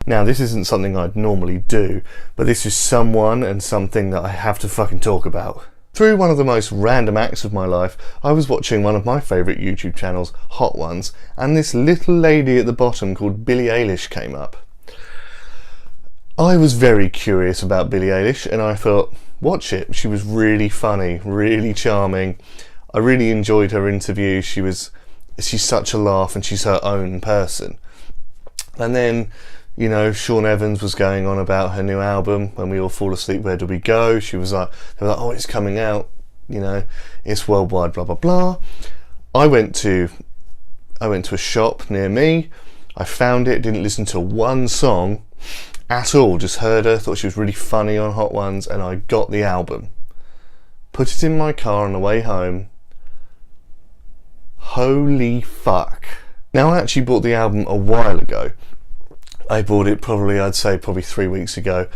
Now, this isn't something I'd normally do, but this is someone and something that I have to fucking talk about. Through one of the most random acts of my life, I was watching one of my favourite YouTube channels, Hot Ones, and this little lady at the bottom called Billie Eilish came up. I was very curious about Billie Eilish, and I thought, watch it. She was really funny, really charming. I really enjoyed her interview. She's such a laugh, and she's her own person. And then, you know, Sean Evans was going on about her new album, When We All Fall Asleep, Where Do We Go? They were like, oh, it's coming out, you know, it's worldwide, blah, blah, blah. I went to a shop near me, I found it, didn't listen to one song at all, just heard her, thought she was really funny on Hot Ones, and I got the album. Put it in my car on the way home. Holy fuck. Now, I actually bought the album a while ago. I bought it probably 3 weeks ago.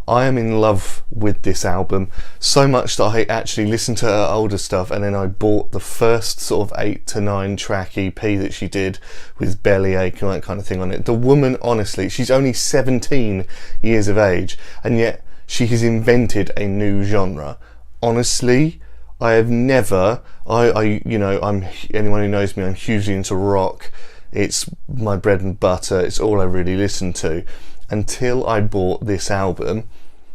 I am in love with this album so much that I actually listened to her older stuff, and then I bought the first sort of 8 to 9 track EP that she did with Bellyache and that kind of thing on it. The woman, honestly, she's only 17 years of age, and yet she has invented a new genre. Honestly, I have never, anyone who knows me, I'm hugely into rock. It's my bread and butter. It's all I really listen to. Until I bought this album,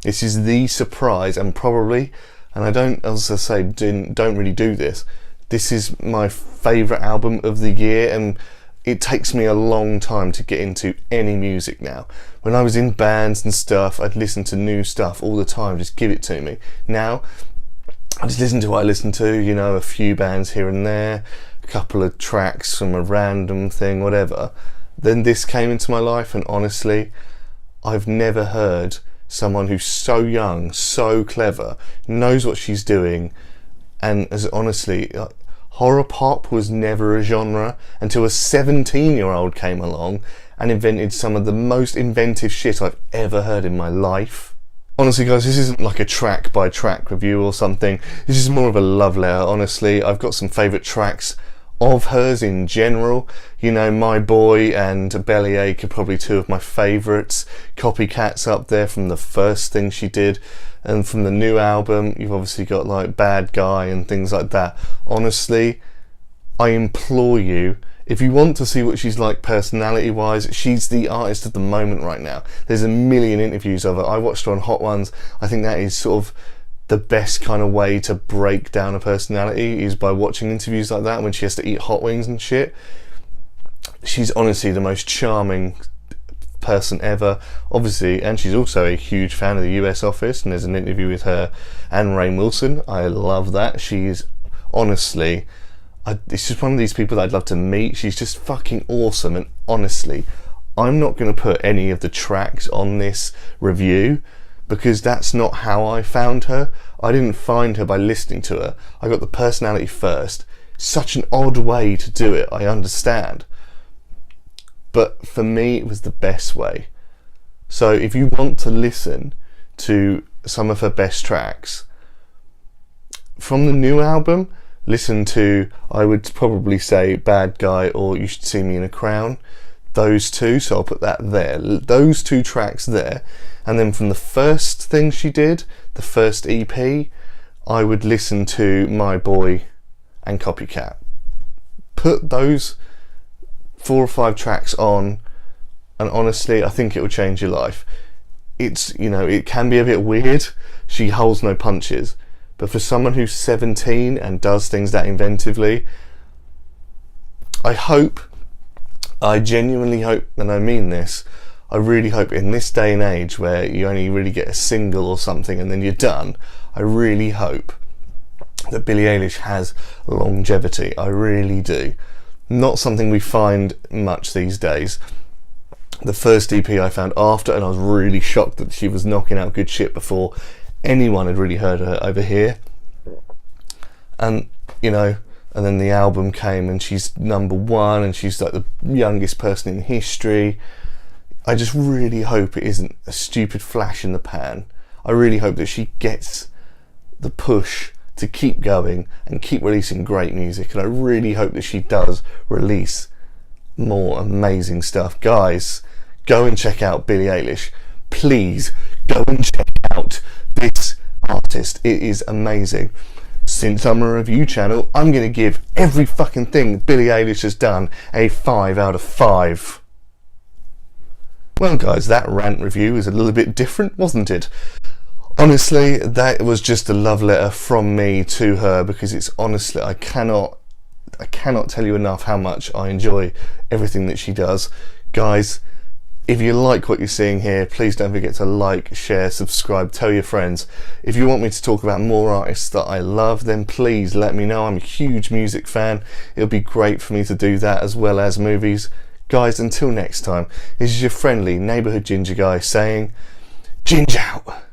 this is the surprise, and probably, and I don't, as I say, don't really do this. This is my favourite album of the year, and it takes me a long time to get into any music now. When I was in bands and stuff, I'd listen to new stuff all the time. Just give it to me. Now, I just listen to what I listen to. You know, a few bands here and there, couple of tracks from a random thing, whatever. Then this came into my life, and honestly, I've never heard someone who's so young, so clever, knows what she's doing, and as honestly, horror pop was never a genre until a 17-year-old came along and invented some of the most inventive shit I've ever heard in my life. Honestly, guys, this isn't like a track by track review or something. This is more of a love letter. Honestly, I've got some favourite tracks of hers in general. You know, My Boy and Bellyache are probably two of my favourites. Copycat's up there from the first thing she did, and from the new album you've obviously got like Bad Guy and things like that. Honestly, I implore you, if you want to see what she's like personality wise, she's the artist of the moment right now. There's a million interviews of her. I watched her on Hot Ones. I think that is sort of the best kind of way to break down a personality, is by watching interviews like that when she has to eat hot wings and shit. She's honestly the most charming person ever, obviously, and she's also a huge fan of the US Office, and there's an interview with her and Rainn Wilson. I love that. She's honestly, it's just one of these people that I'd love to meet. She's just fucking awesome, and honestly, I'm not going to put any of the tracks on this review, because that's not how I found her. I didn't find her by listening to her. I got the personality first. Such an odd way to do it, I understand. But for me, it was the best way. So if you want to listen to some of her best tracks, from the new album, listen to, I would probably say, Bad Guy or You Should See Me in a Crown. Those two, so I'll put that there. Those two tracks there. And then from the first thing she did, the first EP, I would listen to My Boy and Copycat. Put those 4 or 5 tracks on, and honestly, I think it will change your life. It's, you know, it can be a bit weird. She holds no punches. But for someone who's 17 and does things that inventively, I genuinely hope, and I mean this, I really hope in this day and age where you only really get a single or something and then you're done, I really hope that Billie Eilish has longevity. I really do. Not something we find much these days. The first EP I found after, and I was really shocked that she was knocking out good shit before anyone had really heard her over here. And, you know, and then the album came and she's #1 and she's like the youngest person in history. I just really hope it isn't a stupid flash in the pan. I really hope that she gets the push to keep going and keep releasing great music, and I really hope that she does release more amazing stuff. Guys, go and check out Billie Eilish. Please go and check out this artist. It is amazing. Since I'm a review channel, I'm going to give every fucking thing Billie Eilish has done a 5 out of 5. Well guys, that rant review is a little bit different, wasn't it? Honestly, that was just a love letter from me to her, because it's honestly, I cannot tell you enough how much I enjoy everything that she does. Guys, if you like what you're seeing here, please don't forget to like, share, subscribe, tell your friends. If you want me to talk about more artists that I love, then please let me know. I'm a huge music fan. It'll be great for me to do that, as well as movies. Guys, until next time, this is your friendly neighbourhood ginger guy saying, Ginge out!